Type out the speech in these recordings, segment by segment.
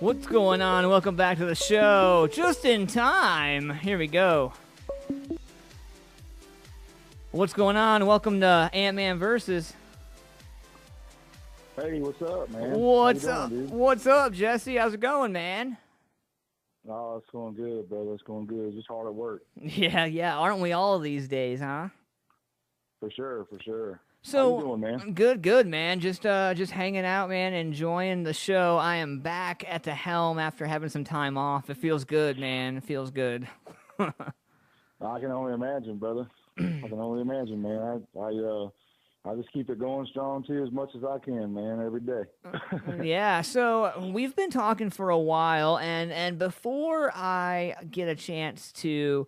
What's going on? Welcome back to the show. Just in time. Here we go. What's going on? Welcome to AntMan Versus. Hey, what's up, man? What's How you up? doing, dude? What's up, Jesse? How's it going, man? Oh, it's going good, brother. It's going good. Just hard at work. Yeah. Aren't we all these days, huh? For sure, for sure. So, How you doing, man? good, man. Just hanging out, man. Enjoying the show. I am back at the helm after having some time off. It feels good, man. It feels good. I can only imagine, brother. I can only imagine, man. I just keep it going strong too, as much as I can, man, every day. Yeah, so we've been talking for a while, and before I get a chance to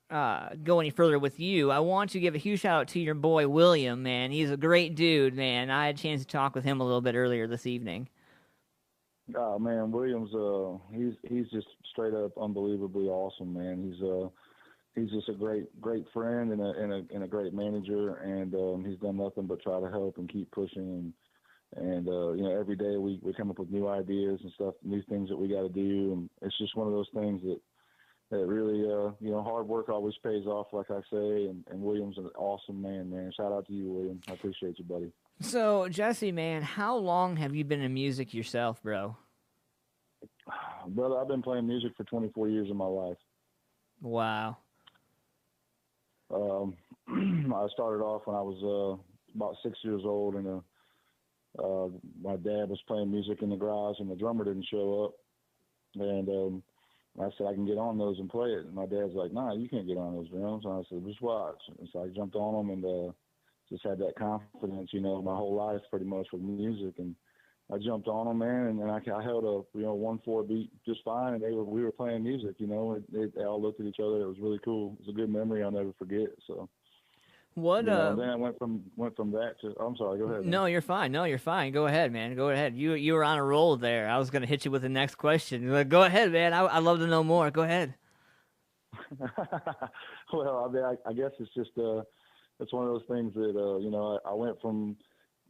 go any further with you, I want to give a huge shout out to your boy William, man. He's a great dude, man. I had a chance to talk with him a little bit earlier this evening. Oh man, Williams, he's just straight up unbelievably awesome, man. He's just a great friend and a great manager, and he's done nothing but try to help and keep pushing, and every day we come up with new ideas and stuff, new things that we got to do, and it's just one of those things that really hard work always pays off, like I say, and William's an awesome man. Shout out to you, William. I appreciate you, buddy. So Jesse, man, how long have you been in music yourself, bro? Brother, I've been playing music for 24 years of my life. Wow. I started off when I was about 6 years old, and my dad was playing music in the garage, and the drummer didn't show up. And I said, I can get on those and play it. And my dad's like, nah, you can't get on those drums. And I said, just watch. And so I jumped on them and just had that confidence, my whole life pretty much with music. And I jumped on them, man, and then I held a 1/4 beat just fine, and we were playing music. They all looked at each other. It was really cool. It was a good memory I'll never forget. So, what? And then I went from that to. I'm sorry. Go ahead. Man. No, you're fine. Go ahead, man. Go ahead. You were on a roll there. I was gonna hit you with the next question. Go ahead, man. I'd love to know more. Go ahead. Well, I mean, I guess it's just it's one of those things that I went from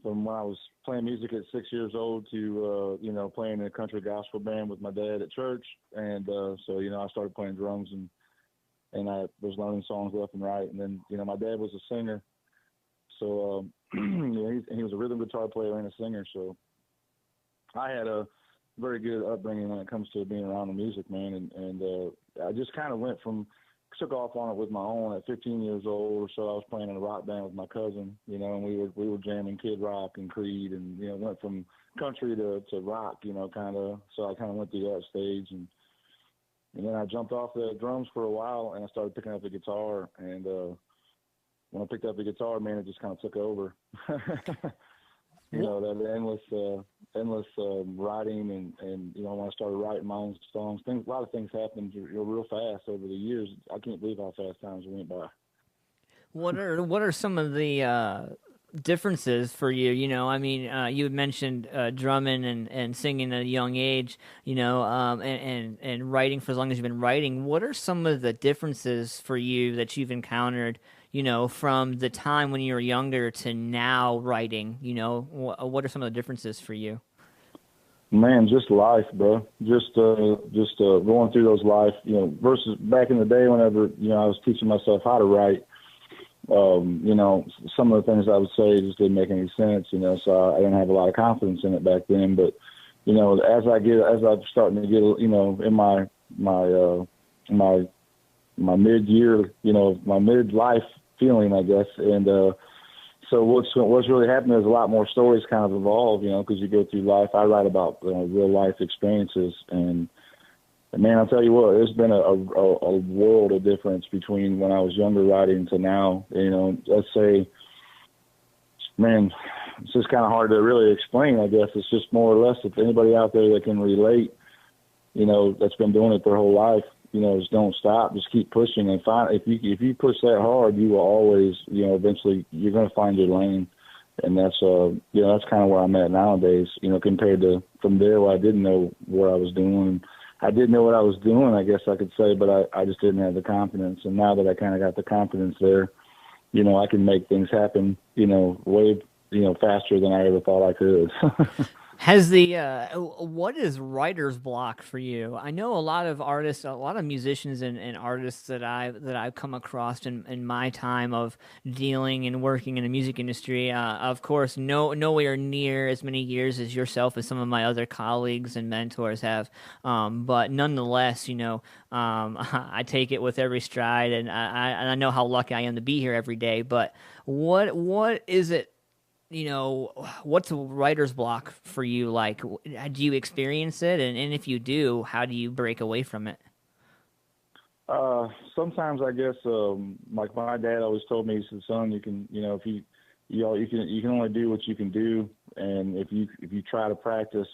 when I was playing music at 6 years old to playing in a country gospel band with my dad at church, and so I started playing drums and I was learning songs left and right, and then my dad was a singer, so he was a rhythm guitar player and a singer, so I had a very good upbringing when it comes to being around the music, man, and I just kind of took off on it with my own at 15 years old or so. I was playing in a rock band with my cousin, and we were jamming Kid Rock and Creed, and went from country to rock, kind of. So I kind of went through that stage, and then I jumped off the drums for a while, and I started picking up the guitar. And when I picked up the guitar, man, it just kind of took over. That endless writing, and when I started writing my own songs, a lot of things happened real fast over the years. I can't believe how fast times went by. What are some of the differences for you? You had mentioned drumming and singing at a young age, and writing for as long as you've been writing. What are some of the differences for you that you've encountered, from the time when you were younger to now writing? What are some of the differences for you? Man, just life, bro. Just going through those life, versus back in the day whenever, I was teaching myself how to write. Some of the things I would say just didn't make any sense, so I didn't have a lot of confidence in it back then. But, as I'm starting to get, in my mid-year, my midlife feeling, I guess. And so what's really happened is a lot more stories kind of evolve, because you go through life. I write about real life experiences, and man, I'll tell you what, there's been a world of difference between when I was younger writing to now. Let's say, man, it's just kind of hard to really explain. I guess it's just more or less, if anybody out there that can relate, that's been doing it their whole life, just don't stop, just keep pushing and find. If you push that hard, you will always, eventually you're going to find your lane. And that's that's kind of where I'm at nowadays, compared to from there where I didn't know what I was doing. I did know what I was doing, I guess I could say, but I just didn't have the confidence. And now that I kind of got the confidence there, I can make things happen, way, faster than I ever thought I could. Has the what is writer's block for you? I know a lot of artists, a lot of musicians and artists that I've come across in my time of dealing and working in the music industry. Of course, nowhere near as many years as yourself as some of my other colleagues and mentors have. But nonetheless, I take it with every stride, and I know how lucky I am to be here every day. But what is it? What's a writer's block for you like? Do you experience it? And if you do, how do you break away from it? Sometimes I guess, like my dad always told me, he said, "Son, you can, if you can only do what you can do, and if you try to practice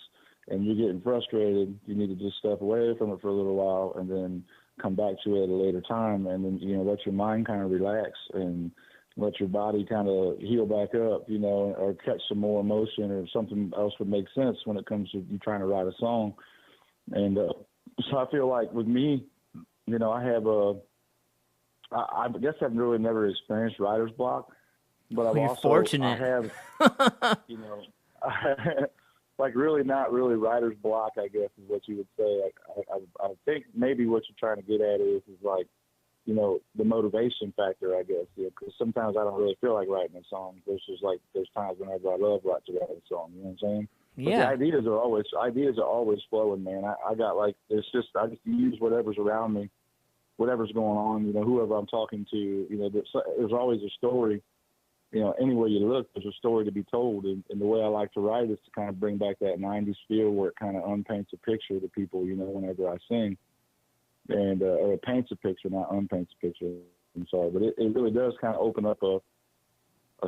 and you're getting frustrated, you need to just step away from it for a little while and then come back to it at a later time, and then let your mind kind of relax and let your body kind of heal back up, or catch some more emotion or something else would make sense when it comes to you trying to write a song." And so I feel like with me, I have I guess I've really never experienced writer's block, but Well, you're I fortunate. have, you know, like really not really writer's block, I guess is what you would say. Like, I think maybe what you're trying to get at is like, the motivation factor, I guess. Yeah, because sometimes I don't really feel like writing a song versus like there's times whenever I love to write a song. You know what I'm saying? But the Yeah. ideas are always flowing, man. I got like I just use whatever's around me, whatever's going on. Whoever I'm talking to. There's always a story. Anywhere you look, there's a story to be told. And the way I like to write is to kind of bring back that '90s feel where it kind of unpaints a picture to people. Whenever I sing. And or it paints a picture, not unpaints a picture. I'm sorry, but it really does kind of open up a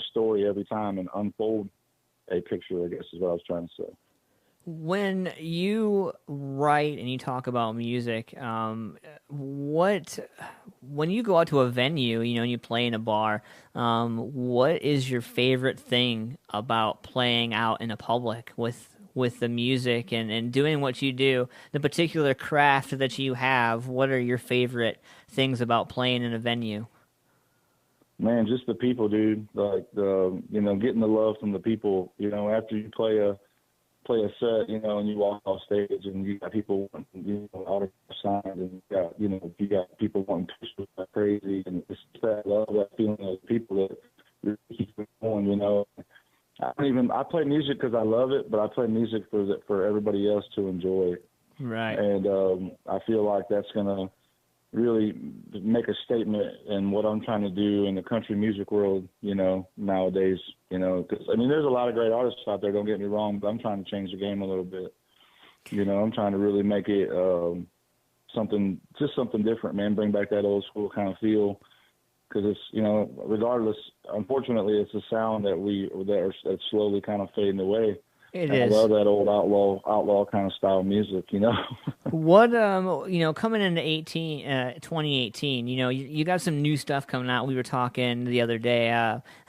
story every time and unfold a picture, I guess is what I was trying to say. When you write and you talk about music, what when you go out to a venue, and you play in a bar, what is your favorite thing about playing out in a public with the music and doing what you do, the particular craft that you have? What are your favorite things about playing in a venue? Man, just the people, dude. Like getting the love from the people. After you play a set, and you walk off stage and you got people wanting, autograph signed, and you got people wanting pictures like crazy, and it's that love, that feeling of people that really keeps it going. I play music because I love it, but I play music for everybody else to enjoy, Right. and I feel like that's gonna really make a statement in what I'm trying to do in the country music world, nowadays, because there's a lot of great artists out there, don't get me wrong, but I'm trying to change the game a little bit. I'm trying to really make it something different, man, bring back that old school kind of feel, because it's, regardless, unfortunately, it's a sound that's slowly kind of fading away. It And I is. love that old outlaw kind of style music. What coming into 2018, you got some new stuff coming out. We were talking the other day.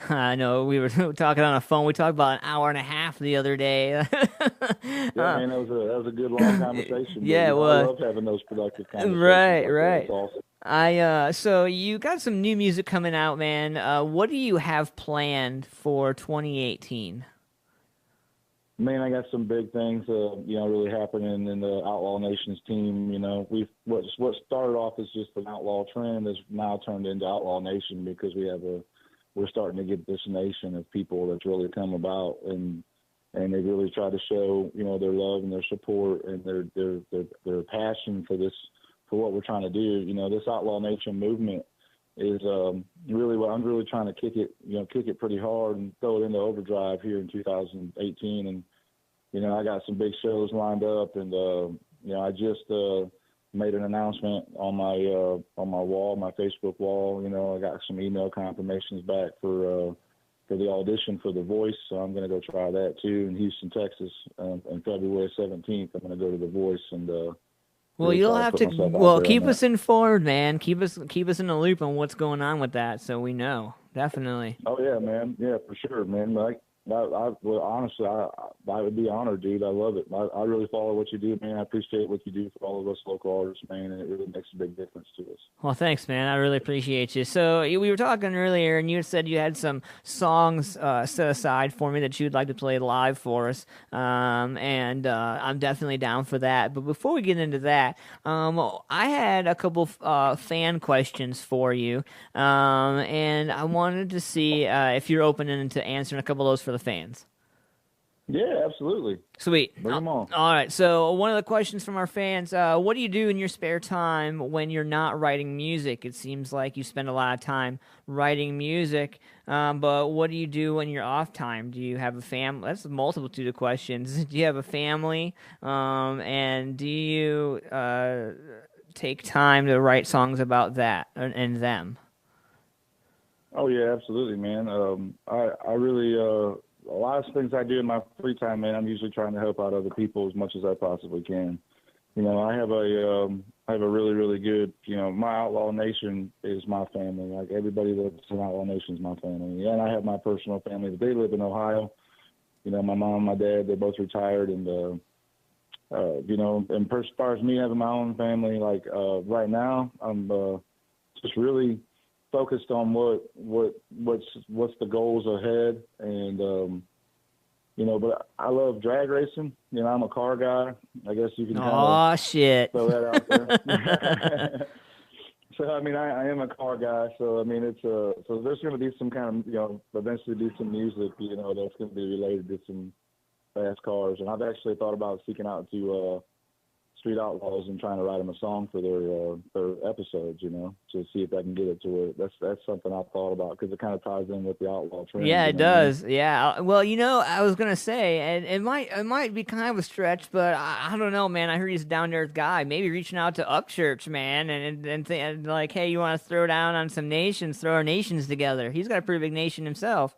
I know we were talking on a phone. We talked about an hour and a half the other day. Yeah, man, that was a good long conversation. But, Yeah, it I was. love having those productive conversations Right, like that. It's right. awesome. So you got some new music coming out, man. What do you have planned for 2018? Man, I got some big things, really happening in the Outlaw Nations team. What started off as just an outlaw trend has now turned into Outlaw Nation because we're starting to get this nation of people that's really come about, and they really try to show, their love and their support and their passion for what we're trying to do. This Outlaw Nation movement is really what I'm really trying to kick it pretty hard and throw it into overdrive here in 2018. And I got some big shows lined up, and I just made an announcement on my wall, my Facebook wall. I got some email confirmations back for the audition for The Voice, so I'm going to go try that too in Houston, Texas, on February 17th. I'm going to go to The Voice and Well, really you'll try to have put to. myself out Well, there on keep that. us informed, man. Keep us in the loop on what's going on with that, so we know. Definitely. Oh yeah, man. Yeah, for sure, man. Well, honestly, I would be honored, dude. I love it. I really follow what you do, man. I appreciate what you do for all of us local artists, man, and it really makes a big difference to us. Well, thanks, man. I really appreciate you. So we were talking earlier, and you said you had some songs set aside for me that you'd like to play live for us, and I'm definitely down for that. But before we get into that, I had a couple fan questions for you, and I wanted to see if you're open to answering a couple of those for the fans. Yeah, absolutely. Sweet. Bring them on. All right. So one of the questions from our fans: what do you do in your spare time when you're not writing music? It seems like you spend a lot of time writing music, but what do you do when you're off time? Do you have a family? That's a multitude of questions. Do you have a family? And do you take time to write songs about that and them? Oh yeah, absolutely, man. I really a lot of things I do in my free time, man. I'm usually trying to help out other people as much as I possibly can. You know, I have a really really good. You know, my Outlaw Nation is my family. Like everybody that's in Outlaw Nation is my family. Yeah, and I have my personal family. They live in Ohio. You know, my mom, and my dad, they're both retired, and you know, and as far as me having my own family, like right now, I'm just really focused on what's the goals ahead, and you know, but I love drag racing. You know, I'm a car guy. I guess you can kind of Oh shit. throw that out there. So I mean, I am a car guy. So I mean, it's so there's going to be some kind of, you know, eventually be some music, you know, that's going to be related to some fast cars, and I've actually thought about seeking out to Street Outlaws and trying to write them a song for their episodes, you know, to see if I can get it to where that's something I've thought about, because it kind of ties in with the outlaw trend. Yeah, You it know what I mean? does. Yeah. Well, you know, I was gonna say, and it might be kind of a stretch, but I don't know, man. I heard he's a down to earth guy. Maybe reaching out to Upchurch, man, and like, hey, you want to throw down on some nations? Throw our nations together. He's got a pretty big nation himself.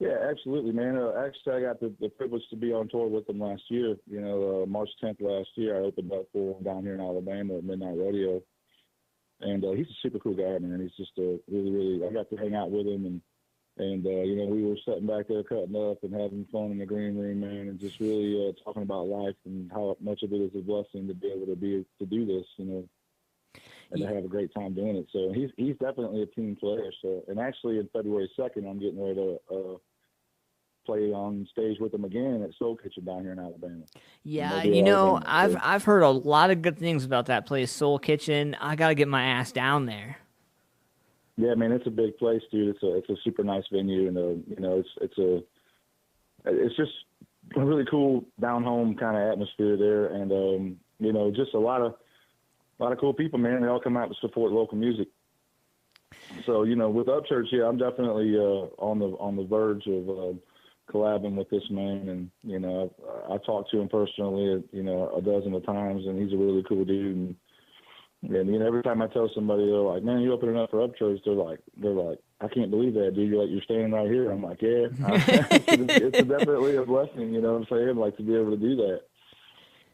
Yeah, absolutely, man. Actually, I got the privilege to be on tour with them last year. You know, March 10th last year, I opened up for him down here in Alabama at Midnight Rodeo, and he's a super cool guy, man. He's just a really, really. I got to hang out with him, and you know, we were sitting back there cutting up and having fun in the green room, man, and just really talking about life and how much of it is a blessing to be able to do this, you know, and to have a great time doing it. So he's definitely a team player. So, and actually in February 2nd, I'm getting ready to play on stage with him again at Soul Kitchen down here in Alabama. And Yeah, they'll do you know, Alabama. I've So, I've heard a lot of good things about that place, Soul Kitchen. I gotta get my ass down there. yeah, man, it's a big place, dude. It's a super nice venue, and you know, it's just a really cool down home kind of atmosphere there, and you know, just a lot of cool people, man. They all come out to support local music. So, you know, with Upchurch, yeah, I'm definitely on the verge of collabing with this man, and you know, I talked to him personally, you know, a dozen of times, and he's a really cool dude. And you know, every time I tell somebody, they're like, "Man, you opening up for Upchurch?" They're like, "I can't believe that, dude. You're standing right here." I'm like, "Yeah, it's definitely a blessing, you know what I'm saying? Like to be able to do that."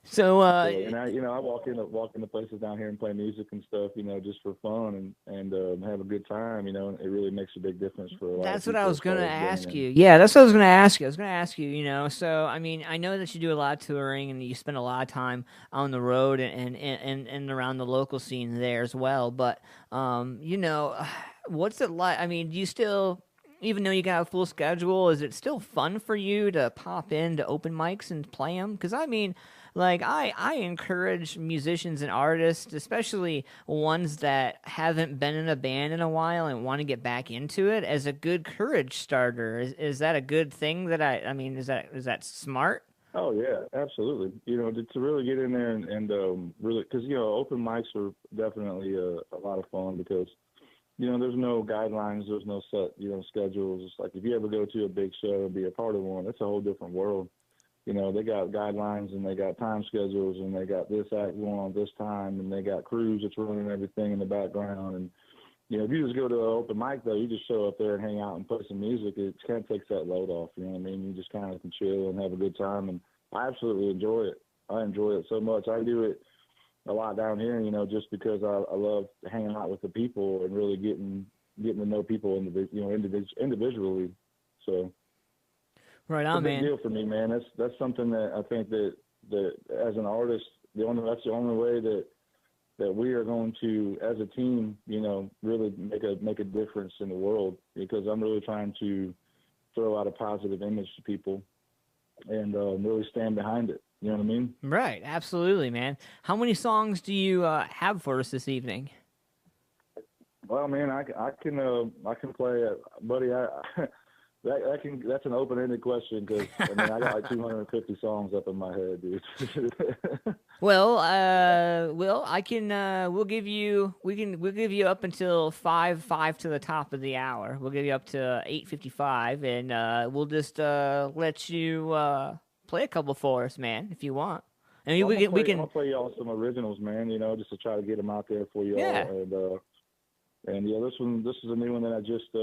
So, So, and I walk into places down here and play music and stuff, you know, just for fun and have a good time, you know. And it really makes a big difference for a lot of that's what I people was as far gonna as ask bringing. you. Yeah, that's what I was gonna ask you. I was gonna ask you, you know. So, I mean, I know that you do a lot of touring and you spend a lot of time on the road and around the local scene there as well. But, you know, what's it like? I mean, do you still, even though you got a full schedule, is it still fun for you to pop into open mics and play them? Because I mean, like I encourage musicians and artists, especially ones that haven't been in a band in a while and want to get back into it, as a good courage starter. Is that a good thing that I mean, is that smart? Oh yeah, absolutely. You know, to really get in there and really, because you know, open mics are definitely a lot of fun because you know, there's no guidelines, there's no set, you know, schedules. It's like if you ever go to a big show and be a part of one, it's a whole different world. You know, they got guidelines and they got time schedules and they got this act going on this time and they got crews that's running everything in the background. And, you know, if you just go to an open mic, though, you just show up there and hang out and play some music, it kind of takes that load off. You know what I mean? You just kind of can chill and have a good time. And I absolutely enjoy it. I enjoy it so much. I do it a lot down here, you know, just because I love hanging out with the people and really getting to know people individually. So, Right It's a on, big man. deal for me, man. That's something that I think that as an artist, that's the only way that we are going to, as a team, really make a difference in the world. Because I'm really trying to throw out a positive image to people and really stand behind it. You know what I mean? Right, absolutely, man. How many songs do you have for us this evening? Well, man, I can play it, buddy. That's an open-ended question because I mean I got like 250 songs up in my head, dude. Well, I can. We'll give you up until five to the top of the hour. We'll give you up to 8:55, and we'll just let you play a couple for us, man, if you want. I mean, Well, we I'm gonna can. play y'all some originals, man. Just to try to get them out there for y'all. Yeah. And yeah, this is a new one that I just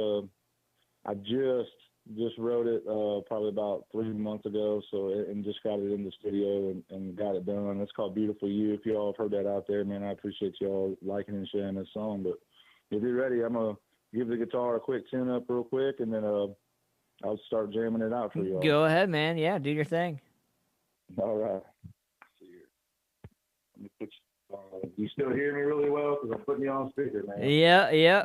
wrote it probably about 3 months ago. So and just got it in the studio and got it done. It's called "Beautiful You." If y'all have heard that out there, man, I appreciate y'all liking and sharing this song. But if you're ready, I'm gonna give the guitar a quick tune up real quick, and then I'll start jamming it out for y'all. Go ahead, man. Yeah, do your thing. All right. Let me put you still hear me really well because I'm putting you on speaker, man. Yeah, yeah.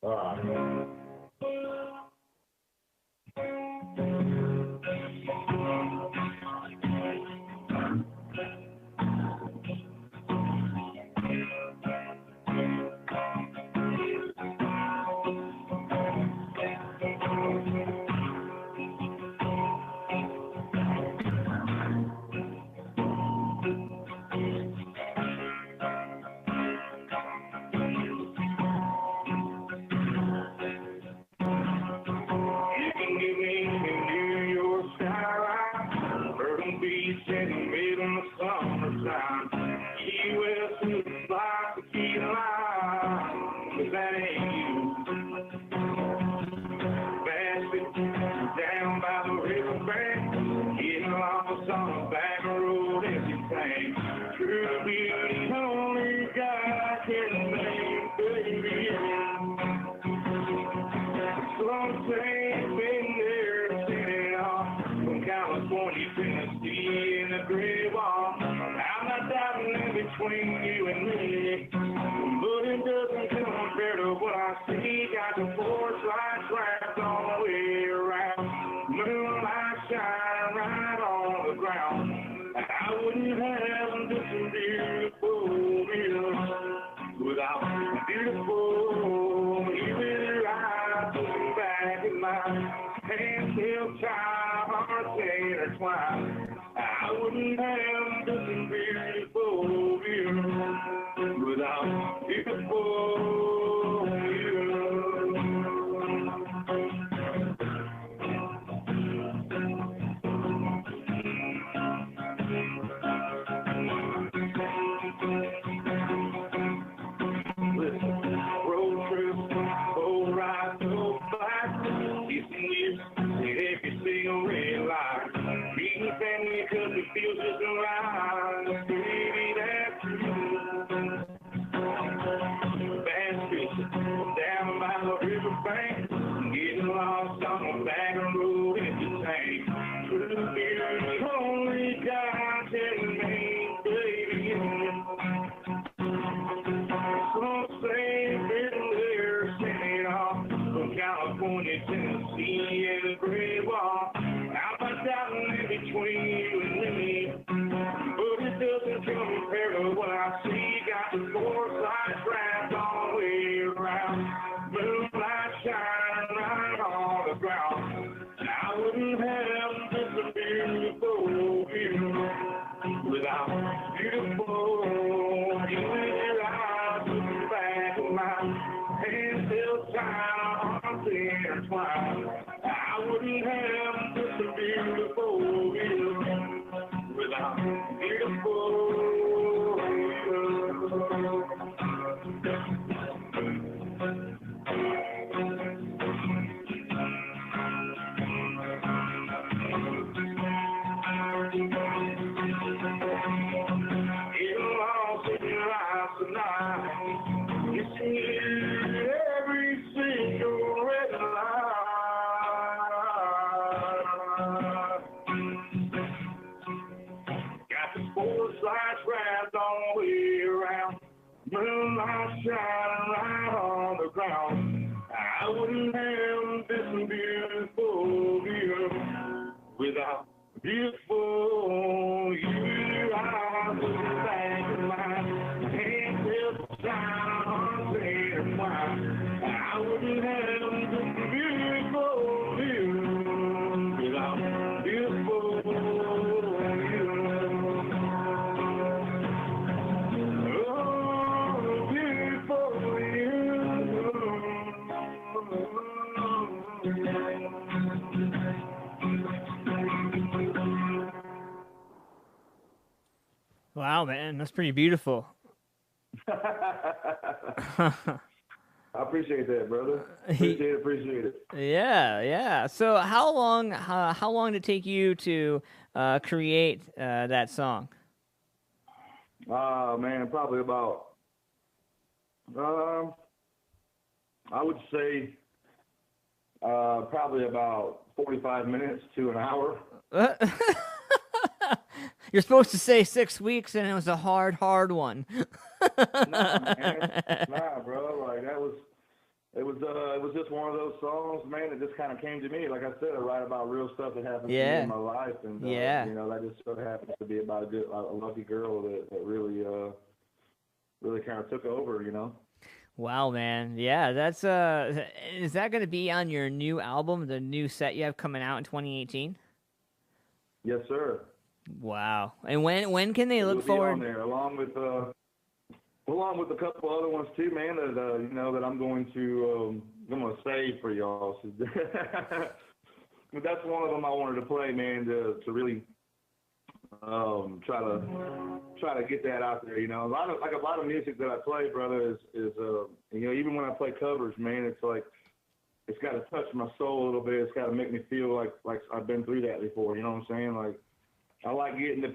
All right. Between you and me, but it doesn't compare to what I see. Got the porch lights wrapped all the way around, moonlight shine right on the ground. I wouldn't have this beautiful view without beautiful you with your eyes looking back at mine, hands held tight, hearts intertwined. I wouldn't have this beautiful view without beautiful you. Listen, road trips, boat rides, no flights, kissing you, every single red light. Meeting family cause it feels just right. Baby, that's true. Bass fishing down by the riverbank, getting lost on the back road in the tank. True beauty, only God can make, baby. Some say been there, sending off from California, Tennessee, and the Great Wall. How about that in between you and me? But it doesn't compare to what I see. Got the foresight wrapped all the way around. Moonlight shine right on the ground. I wouldn't have this a beautiful view without beautiful you with your eyes looking back at mine. Hands still tied, arms intertwined. I wouldn't have just a beautiful view without beautiful you. light shining right on the ground. I wouldn't have this beautiful view without beautiful you. I was back in my hands held down on clear wine. I wouldn't have this beautiful view without beautiful you. Oh, beautiful you. Wow, man, that's pretty beautiful. I appreciate that, brother. Appreciate it. Yeah, yeah. So how long did it take you to create that song? Man, probably about, I would say, probably about 45 minutes to an hour. You're supposed to say 6 weeks, and it was a hard one. Nah, man. Nah, bro. Like it was just one of those songs, man, that just kind of came to me. Like I said, I write about real stuff that happens to me in my life, and Yeah. you know, that just sort of happens to be about a lucky girl that really kind of took over, you know. Wow, man. Yeah, that's is that going to be on your new album, the new set you have coming out in 2018? Yes, sir. Wow. And when can they look It'll forward? be on there along with a couple other ones too, man. That you know that I'm going to save for y'all. But that's one of them I wanted to play, man, to really try to get that out there. You know, a lot of music that I play, brother, is you know, even when I play covers, man, it's like it's got to touch my soul a little bit. It's got to make me feel like I've been through that before. You know what I'm saying? Like, I like getting to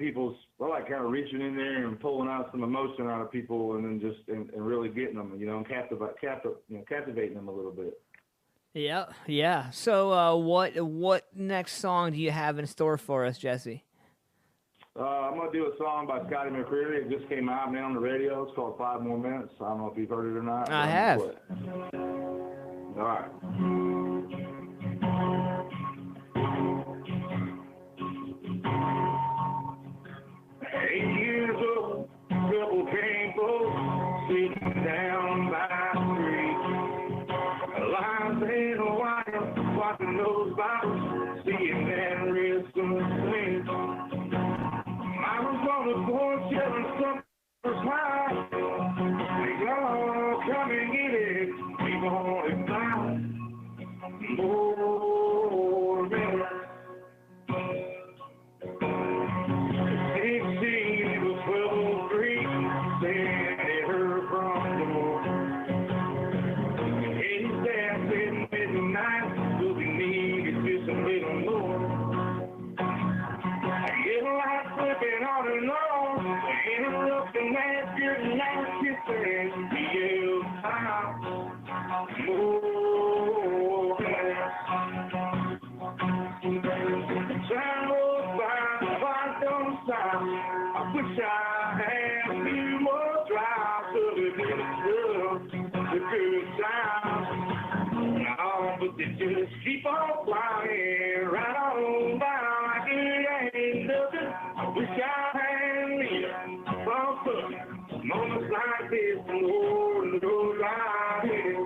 I like kind of reaching in there and pulling out some emotion out of people, and then just and really getting them, you know, and captivating them a little bit. Yeah, yeah. So, what next song do you have in store for us, Jesse? I'm gonna do a song by Scotty McCreery. It just came out, man, on the radio. It's called 5 More Minutes. I don't know if you've heard it or not. I have. All right. 8 years old, couple came folks sitting down by the creek. Lines in a wire, watching those bottles, seeing that risk of swing. I was on the porch yelling something high. They all come and get it. We want it now. More minutes. 16, it was 12:03. Saying they heard from the door. He's dancing midnight. We'll be needed just a little more. I get a light flipping on and on. Interrupting that good night kissing. The time. More. Time goes by, clock don't stop. I wish I had a few more drives to the good stuff, the good times. No, but they just keep on flying right on by like it ain't nothing. I wish I had me some fun. Moments like this, Lord, those right here.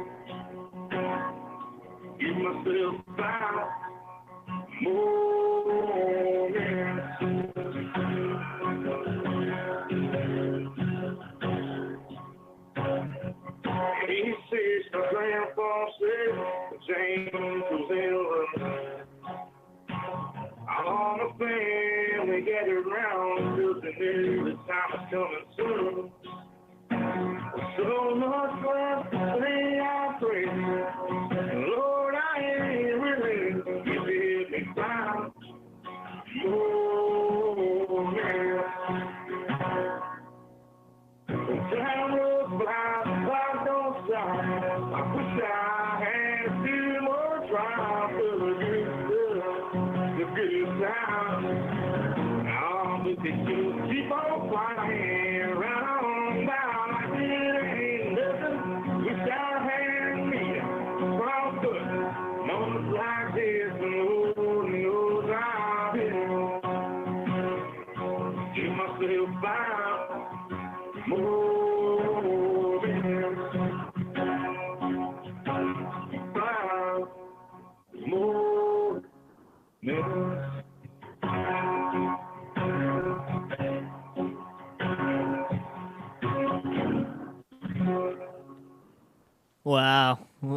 Give myself time. More minutes. He says my grandpa said James was in all my family gathered round because they knew the time was coming soon. So much love, say I pray. Lord, I ain't really give me time. Oh, man. Time rolls by, the clock don't stop. I wish I had a few more drives for the good stuff, the good times. Oh, but they just keep on flying right on down like it ain't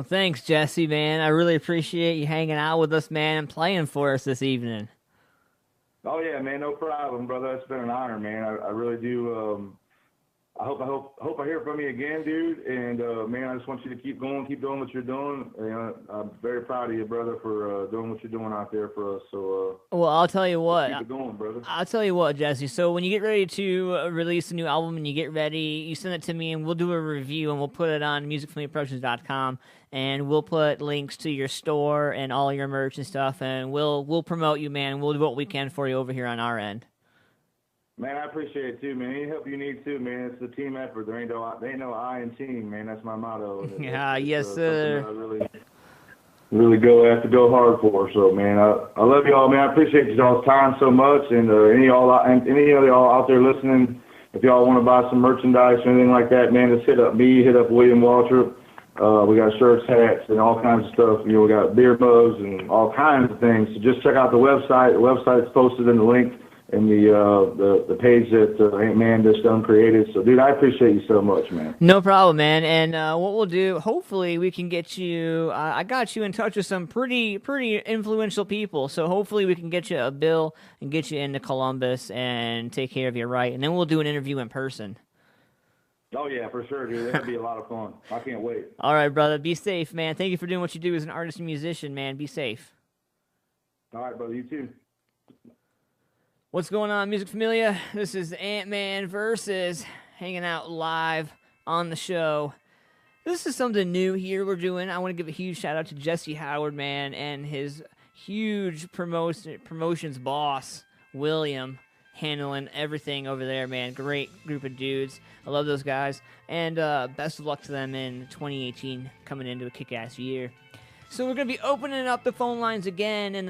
thanks, Jesse, man. I really appreciate you hanging out with us, man, and playing for us this evening. Oh yeah, man, no problem, brother. It's been an honor, man. I really do. I hope I hear from you again, dude. And man, I just want you to keep going, keep doing what you're doing. I'm very proud of you, brother, for doing what you're doing out there for us. So well, I'll tell you what. keep it going, brother. I'll tell you what, Jesse. So when you get ready to release a new album and you get ready, you send it to me and we'll do a review and we'll put it on musicfamiliaproductions.com and we'll put links to your store and all your merch and stuff and we'll promote you, man. And we'll do what we can for you over here on our end. Man, I appreciate it too, man. Any help you need too, man. It's a team effort. There ain't no I in team, man. That's my motto. Yeah, yes, sir. I really have to go hard for. So, man, I love y'all, man. I appreciate y'all's time so much. And any of y'all out there listening, if y'all want to buy some merchandise or anything like that, man, just hit up me, hit up William Waltrip. We got shirts, hats, and all kinds of stuff. You know, we got beer mugs and all kinds of things. So just check out the website. The website's posted in the link in the page that AntMan just created. So, dude, I appreciate you so much, man. No problem, man. And what we'll do, hopefully we can get you, I got you in touch with some pretty influential people. So hopefully we can get you a bill and get you into Columbus and take care of you right. And then we'll do an interview in person. Oh, yeah, for sure, dude. That'd be a lot of fun. I can't wait. All right, brother. Be safe, man. Thank you for doing what you do as an artist and musician, man. Be safe. All right, brother. You too. What's going on, Music Familia? This is AntMan versus hanging out live on the show. This is something new here we're doing. I want to give a huge shout out to Jesse Howard, man, and his huge promotions boss, William, handling everything over there, man. Great group of dudes. I love those guys. And best of luck to them in 2018, coming into a kick-ass year. So we're going to be opening up the phone lines again in